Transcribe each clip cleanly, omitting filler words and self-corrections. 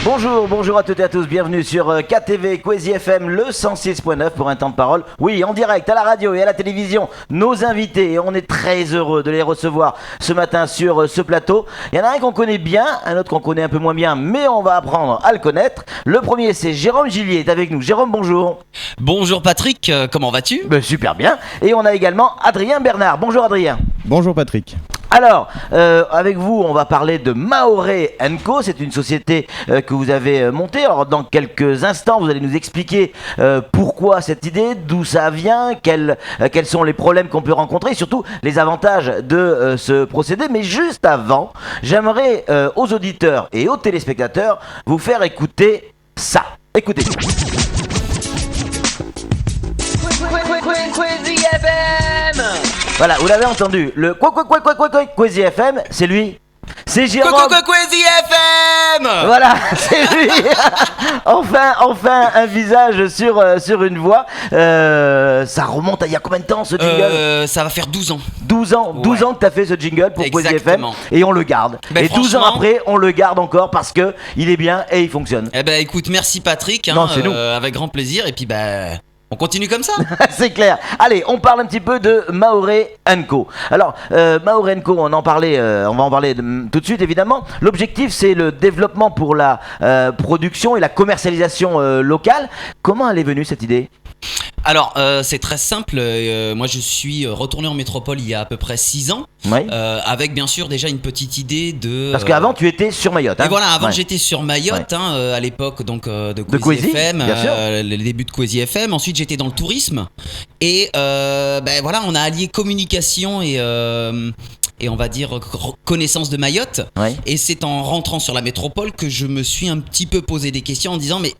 Bonjour à toutes et à tous, bienvenue sur KTV Quasi FM, le 106.9 pour un temps de parole. Oui, en direct à la radio et à la télévision, nos invités, et on est très heureux de les recevoir ce matin sur ce plateau. Il y en a un qu'on connaît bien, un autre qu'on connaît un peu moins bien, mais on va apprendre à le connaître. Le premier, c'est Jérôme Gillier, est avec nous. Jérôme, bonjour. Bonjour Patrick, comment vas-tu ? Super bien. Et on a également Adrien Bernard. Bonjour Adrien. Bonjour Patrick. Alors, avec vous, on va parler de Mahoré & Co. C'est une société que vous avez montée. Alors, dans quelques instants, vous allez nous expliquer pourquoi cette idée, d'où ça vient, quels sont les problèmes qu'on peut rencontrer, et surtout les avantages de ce procédé. Mais juste avant, j'aimerais aux auditeurs et aux téléspectateurs vous faire écouter ça. Écoutez. Quasi FM. Voilà, vous l'avez entendu, le Quasi FM, c'est lui. C'est Jérôme. Quasi FM. Voilà, c'est lui. enfin un visage sur une voix. Ça remonte à il y a combien de temps ce jingle Ça va faire 12 ans. 12 ans que t'as fait ce jingle pour Quasi FM. Exactement. Et on le garde. Ben, et 12 ans après, on le garde encore parce que il est bien et il fonctionne. Eh ben écoute, merci Patrick. Non, c'est nous. Avec grand plaisir. Et puis on continue comme ça. C'est clair. Allez, on parle un petit peu de Mahoré & Co. Alors, Mahoré & Co, on va en parler tout de suite évidemment. L'objectif, c'est le développement pour la production et la commercialisation locale. Comment elle est venue cette idée ? Alors, c'est très simple. Moi, je suis retourné en métropole il y a à peu près 6 ans. Oui. Avec bien sûr déjà une petite idée de... Parce qu'avant, tu étais sur Mayotte. Et voilà, avant j'étais sur Mayotte, à l'époque donc de Quasi FM, les débuts de Quasi FM. Ensuite, j'étais dans le tourisme. Et voilà, on a allié communication et on va dire connaissance de Mayotte. Ouais. Et c'est en rentrant sur la métropole que je me suis un petit peu posé des questions en disant mais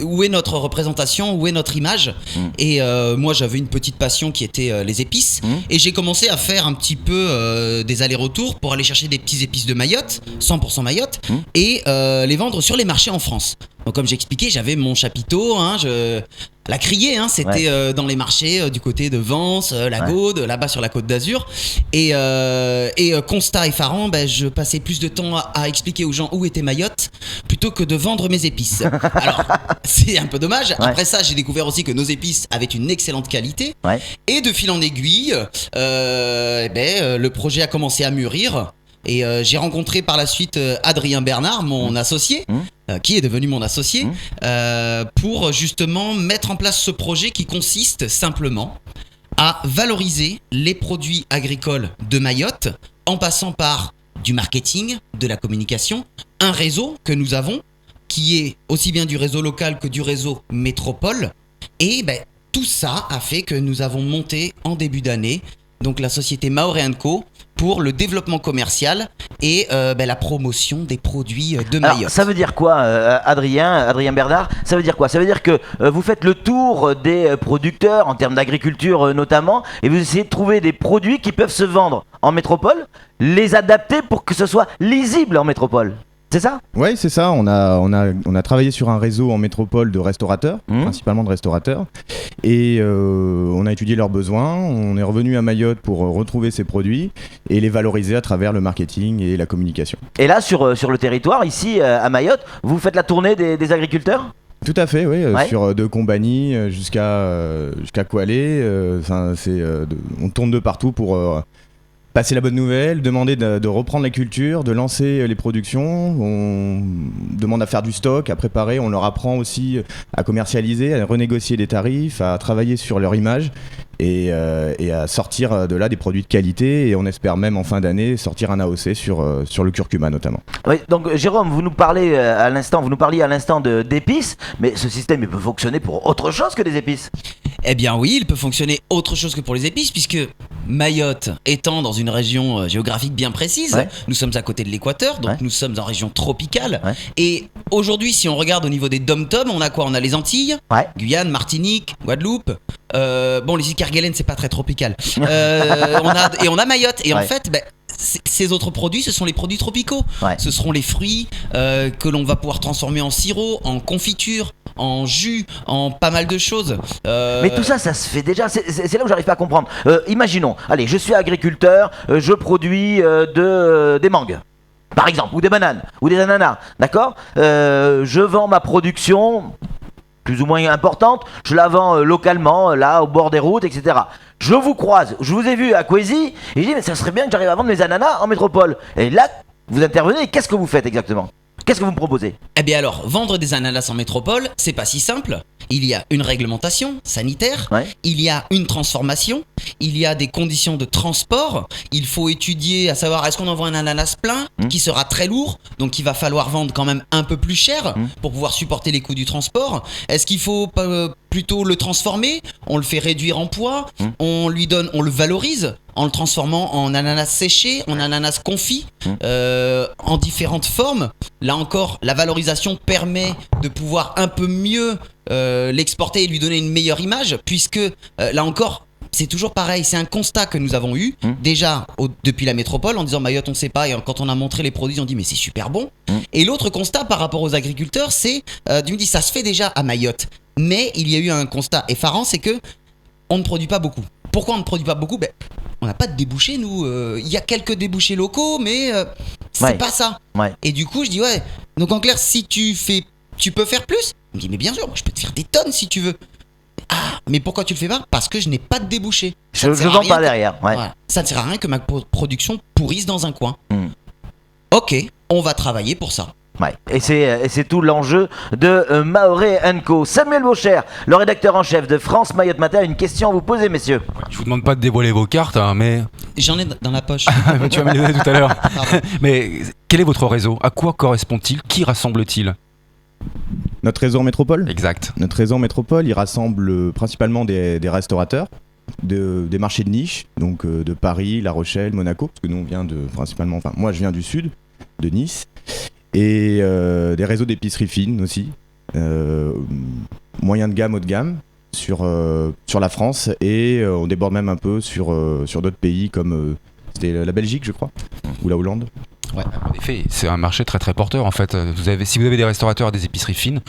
où est notre représentation, où est notre image ? Et moi j'avais une petite passion qui était les épices et j'ai commencé à faire un petit peu des allers-retours pour aller chercher des petits épices de Mayotte, 100% Mayotte, et les vendre sur les marchés en France. Donc comme j'expliquais, j'avais mon chapiteau, la criée, c'était dans les marchés du côté de Vence, la Gaude, là-bas sur la Côte d'Azur. Et constat effarant, je passais plus de temps à expliquer aux gens où était Mayotte plutôt que de vendre mes épices. Alors, c'est un peu dommage. Après ça, j'ai découvert aussi que nos épices avaient une excellente qualité. Ouais. Et de fil en aiguille, le projet a commencé à mûrir. Et j'ai rencontré par la suite Adrien Bernard, mon associé, qui est devenu mon associé, pour justement mettre en place ce projet qui consiste simplement à valoriser les produits agricoles de Mayotte en passant par du marketing, de la communication, un réseau que nous avons qui est aussi bien du réseau local que du réseau métropole. Et tout ça a fait que nous avons monté en début d'année donc la société Mahoré & Co pour le développement commercial et la promotion des produits de Mayotte. Alors, ça veut dire quoi, Adrien Bernard ? Ça veut dire quoi ? Ça veut dire que vous faites le tour des producteurs, en termes d'agriculture notamment, et vous essayez de trouver des produits qui peuvent se vendre en métropole, les adapter pour que ce soit lisible en métropole. C'est ça ? Oui, c'est ça. On a travaillé sur un réseau en métropole de restaurateurs, principalement de restaurateurs. Et on a étudié leurs besoins. On est revenu à Mayotte pour retrouver ces produits et les valoriser à travers le marketing et la communication. Et là, sur le territoire, ici à Mayotte, vous faites la tournée des agriculteurs ? Tout à fait, oui. Sur de Combani jusqu'à Koualé. On tourne de partout pour... passer la bonne nouvelle, demander de reprendre la culture, de lancer les productions, on demande à faire du stock, à préparer, on leur apprend aussi à commercialiser, à renégocier des tarifs, à travailler sur leur image et à sortir de là des produits de qualité et on espère même en fin d'année sortir un AOC sur le curcuma notamment. Oui, donc Jérôme, vous nous parliez à l'instant d'épices, mais ce système il peut fonctionner pour autre chose que des épices. Eh bien oui, il peut fonctionner autre chose que pour les épices puisque Mayotte étant dans une région géographique bien précise, nous sommes à côté de l'équateur, donc nous sommes en région tropicale et aujourd'hui si on regarde au niveau des dom-toms, on a quoi ? On a les Antilles, Guyane, Martinique, Guadeloupe, les îles Kerguelen c'est pas très tropical, on a Mayotte et en fait ces autres produits, ce sont les produits tropicaux. Ce seront les fruits que l'on va pouvoir transformer en sirop, en confiture, en jus, en pas mal de choses. Mais tout ça, ça se fait déjà. C'est là où j'arrive pas à comprendre. Imaginons, allez, je suis agriculteur, je produis des mangues. par exemple, ou des bananes, ou des ananas, d'accord. Je vends ma production plus ou moins importante, je la vends localement, là, au bord des routes, etc. Je vous croise, je vous ai vu à Kwezi, et je dis, mais ça serait bien que j'arrive à vendre mes ananas en métropole. Et là, vous intervenez, et qu'est-ce que vous faites exactement ? Qu'est-ce que vous me proposez ? Eh bien alors, vendre des ananas en métropole, c'est pas si simple. Il y a une réglementation sanitaire, il y a une transformation, il y a des conditions de transport. Il faut étudier à savoir est-ce qu'on envoie un ananas plein qui sera très lourd, donc il va falloir vendre quand même un peu plus cher pour pouvoir supporter les coûts du transport. Est-ce qu'il faut plutôt le transformer ? On le fait réduire en poids, on le valorise en le transformant en ananas séché, en ananas confit, en différentes formes. Là encore, la valorisation permet de pouvoir un peu mieux l'exporter et lui donner une meilleure image, puisque là encore, c'est toujours pareil, c'est un constat que nous avons eu déjà depuis la métropole en disant Mayotte on sait pas, et quand on a montré les produits on dit mais c'est super bon. Et l'autre constat par rapport aux agriculteurs c'est, tu me dis ça se fait déjà à Mayotte, mais il y a eu un constat effarant, c'est que on ne produit pas beaucoup. Pourquoi on ne produit pas beaucoup ? On n'a pas de débouchés nous, il y a quelques débouchés locaux mais c'est pas ça. Et du coup je dis donc en clair si tu peux faire plus ? Il me dit mais bien sûr, je peux te faire des tonnes si tu veux. Ah, mais pourquoi tu le fais pas ? Parce que je n'ai pas de débouché. Je vends pas derrière. Voilà. Ça ne sert à rien que ma production pourrisse dans un coin. Ok, on va travailler pour ça. Et c'est tout l'enjeu de Maoré & Co. Samuel Vaucher, le rédacteur en chef de France Mayotte Matin, a une question à vous poser, messieurs. Je vous demande pas de dévoiler vos cartes, mais... J'en ai dans la poche. Tu vas me les donner tout à l'heure. Mais quel est votre réseau ? À quoi correspond-il ? Qui rassemble-t-il ? Notre réseau en métropole ? Exact. Notre réseau en métropole, il rassemble principalement des restaurateurs, des marchés de niche, donc de Paris, La Rochelle, Monaco, parce que nous on vient moi je viens du sud, de Nice, et des réseaux d'épiceries fines aussi, moyen de gamme, haut de gamme, sur la France, et on déborde même un peu sur d'autres pays comme c'était la Belgique je crois, ou la Hollande. Ouais. En effet, c'est un marché très très porteur en fait. Si vous avez des restaurateurs et des épiceries fines,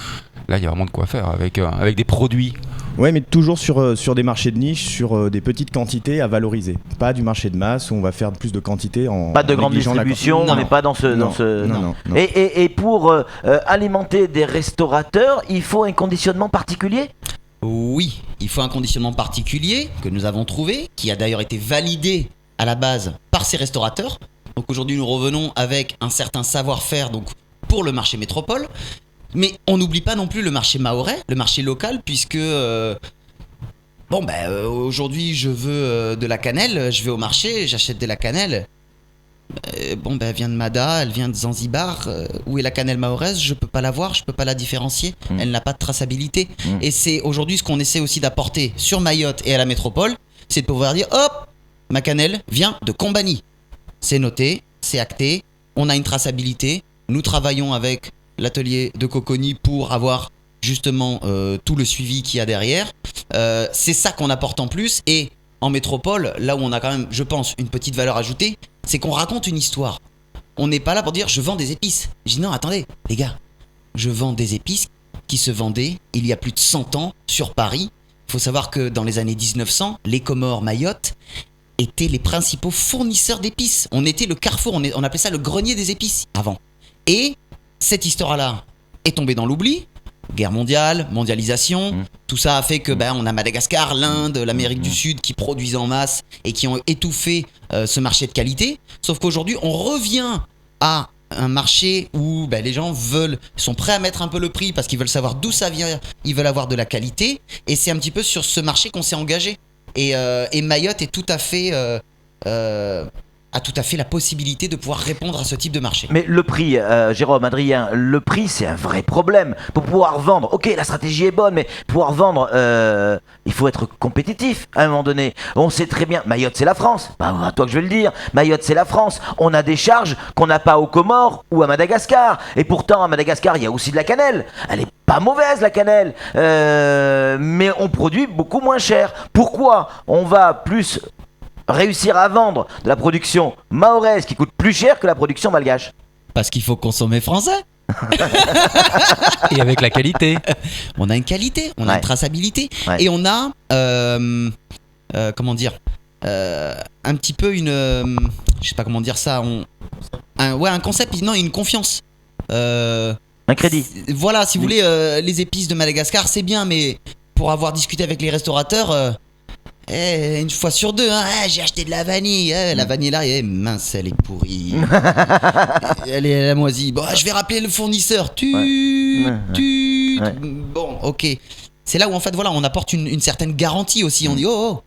là il y a vraiment de quoi faire avec des produits. Ouais, mais toujours sur des marchés de niche, sur des petites quantités à valoriser. Pas du marché de masse où on va faire plus de quantités pas de grande distribution, on n'est pas dans ce... Non. Et pour alimenter des restaurateurs, il faut un conditionnement particulier ? Oui, il faut un conditionnement particulier que nous avons trouvé, qui a d'ailleurs été validé à la base par ces restaurateurs. Donc aujourd'hui nous revenons avec un certain savoir-faire donc pour le marché métropole, mais on n'oublie pas non plus le marché mahorais, le marché local, puisque aujourd'hui je veux de la cannelle, je vais au marché, j'achète de la cannelle. Elle vient de Mada, elle vient de Zanzibar. Où est la cannelle mahoraise ? Je peux pas la voir, je peux pas la différencier. Elle n'a pas de traçabilité. Et c'est aujourd'hui ce qu'on essaie aussi d'apporter sur Mayotte et à la métropole, c'est de pouvoir dire hop, ma cannelle vient de Combani. C'est noté, c'est acté, on a une traçabilité. Nous travaillons avec l'atelier de Coconi pour avoir justement tout le suivi qu'il y a derrière. C'est ça qu'on apporte en plus. Et en métropole, là où on a quand même, je pense, une petite valeur ajoutée, c'est qu'on raconte une histoire. On n'est pas là pour dire je vends des épices. Je dis non, attendez, les gars, je vends des épices qui se vendaient il y a plus de 100 ans sur Paris. Il faut savoir que dans les années 1900, les Comores, Mayotte étaient les principaux fournisseurs d'épices. On était le carrefour, on appelait ça le grenier des épices avant. Et cette histoire-là est tombée dans l'oubli. Guerre mondiale, mondialisation, tout ça a fait que on a Madagascar, l'Inde, l'Amérique du Sud qui produisent en masse et qui ont étouffé ce marché de qualité. Sauf qu'aujourd'hui, on revient à un marché où les gens sont prêts à mettre un peu le prix parce qu'ils veulent savoir d'où ça vient, ils veulent avoir de la qualité. Et c'est un petit peu sur ce marché qu'on s'est engagé. Et Mayotte est tout à fait a tout à fait la possibilité de pouvoir répondre à ce type de marché. Mais le prix, Jérôme, Adrien, le prix c'est un vrai problème. Pour pouvoir vendre, ok la stratégie est bonne, mais pour pouvoir vendre, il faut être compétitif à un moment donné. On sait très bien, Mayotte c'est la France, à toi que je vais le dire, Mayotte c'est la France, on a des charges qu'on n'a pas aux Comores ou à Madagascar. Et pourtant à Madagascar il y a aussi de la cannelle, elle est pas mauvaise la cannelle, mais on produit beaucoup moins cher. Pourquoi on va plus réussir à vendre de la production mahoraise qui coûte plus cher que la production malgache? Parce qu'il faut consommer français. Et avec la qualité. On a une qualité, on a une traçabilité. Et on a, comment dire, un petit peu une, je sais pas comment dire ça, un concept, non, une confiance. Un crédit. Voilà, si vous voulez, les épices de Madagascar, c'est bien, mais pour avoir discuté avec les restaurateurs, une fois sur deux, j'ai acheté de la vanille. La vanille là, mince, elle est pourrie. elle est moisie. Bon, je vais rappeler le fournisseur. Bon, ok. C'est là où en fait, voilà, on apporte une certaine garantie aussi. On dit,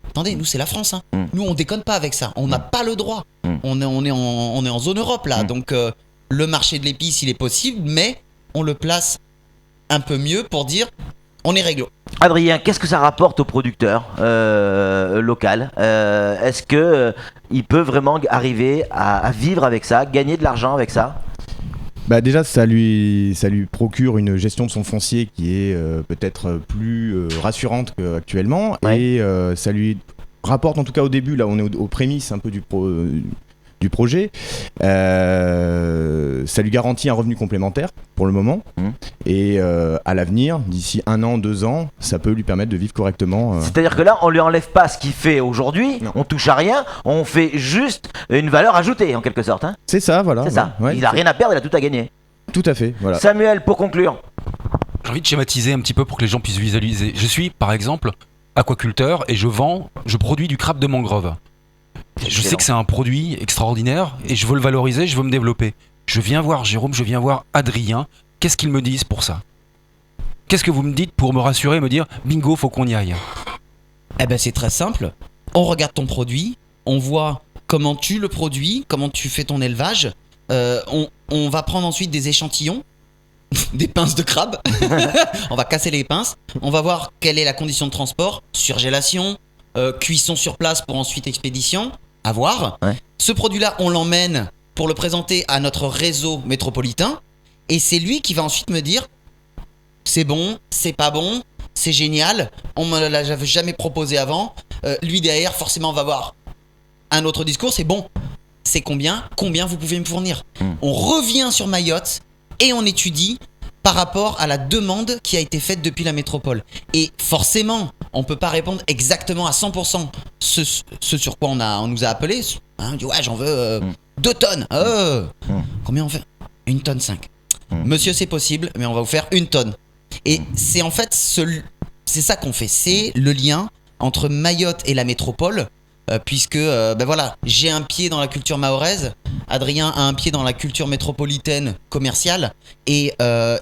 attendez, nous c'est la France. Nous on déconne pas avec ça. On n'a pas le droit. On est en zone Europe là. Donc le marché de l'épice, il est possible, mais on le place un peu mieux pour dire on est réglo. Adrien, qu'est-ce que ça rapporte au producteur local? Est-ce que il peut vraiment arriver à vivre avec ça, gagner de l'argent avec ça? Bah déjà ça lui procure une gestion de son foncier qui est peut-être plus rassurante qu'actuellement, et ça lui rapporte, en tout cas au début, là on est aux prémices un peu du projet, ça lui garantit un revenu complémentaire pour le moment, et à l'avenir, d'ici 1 an, 2 ans, ça peut lui permettre de vivre correctement. C'est-à-dire que là, on lui enlève pas ce qu'il fait aujourd'hui, on touche à rien, on fait juste une valeur ajoutée en quelque sorte. C'est ça, voilà. C'est ça. Il a rien à perdre, il a tout à gagner. Tout à fait, voilà. Samuel, pour conclure. J'ai envie de schématiser un petit peu pour que les gens puissent visualiser. Je suis, par exemple, aquaculteur et je produis du crabe de mangrove. Je sais que c'est un produit extraordinaire et je veux le valoriser, je veux me développer. Je viens voir Jérôme, je viens voir Adrien. Qu'est-ce qu'ils me disent pour ça? Qu'est-ce que vous me dites pour me rassurer, me dire bingo, faut qu'on y aille? Eh ben c'est très simple. On regarde ton produit, on voit comment tu le produis, comment tu fais ton élevage. On va prendre ensuite des échantillons, des pinces de crabe. On va casser les pinces. On va voir quelle est la condition de transport, surgélation, cuisson sur place pour ensuite expédition. À voir. Ce produit-là, on l'emmène pour le présenter à notre réseau métropolitain. Et c'est lui qui va ensuite me dire c'est bon, c'est pas bon, c'est génial, on me l'a jamais proposé avant. Lui derrière, forcément, va avoir un autre discours, c'est bon, c'est combien vous pouvez me fournir. On revient sur Mayotte et on étudie par rapport à la demande qui a été faite depuis la métropole. Et forcément, on peut pas répondre exactement à 100% ce sur quoi on nous a appelé. On dit j'en veux 2 tonnes. Combien on fait 1,5 tonne. Monsieur, c'est possible, mais on va vous faire 1 tonne. Et c'est en fait c'est ça qu'on fait. C'est le lien entre Mayotte et la métropole. Puisque voilà, j'ai un pied dans la culture mahoraise, Adrien a un pied dans la culture métropolitaine commerciale, et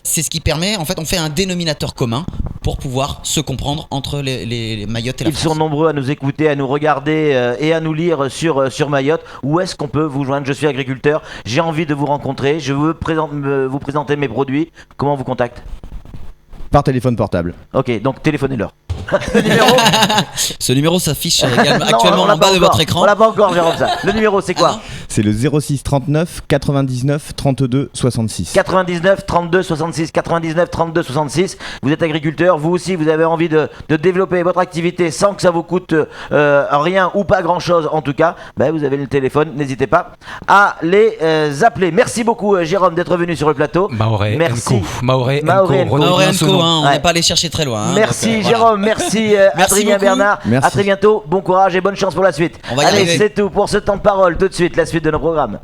c'est ce qui permet, en fait, on fait un dénominateur commun pour pouvoir se comprendre entre les Mayotte et la France. Ils sont nombreux à nous écouter, à nous regarder et à nous lire sur Mayotte. Où est-ce qu'on peut vous joindre? Je suis agriculteur, j'ai envie de vous rencontrer, je veux vous présenter mes produits. Comment on vous contacte? Par téléphone portable. Ok, donc téléphonez-leur. Le numéro Ce numéro s'affiche actuellement en bas de votre écran. On l'a pas encore, Jérôme, ça. Le numéro, c'est quoi? C'est le 06 39 99 32 66. 99 32 66. 99 32 66. Vous êtes agriculteur, vous aussi, vous avez envie de développer votre activité sans que ça vous coûte rien ou pas grand-chose, en tout cas. Vous avez le téléphone, n'hésitez pas à les appeler. Merci beaucoup, Jérôme, d'être venu sur le plateau. Mahorais Merci. Mahorais Enco, on n'est pas allé chercher très loin. Merci, Jérôme. Merci, Adrien beaucoup. Bernard. Merci. À très bientôt. Bon courage et bonne chance pour la suite. On va y Allez, arriver. c'est tout pour ce temps de parole. Tout de suite, la suite de nos programmes.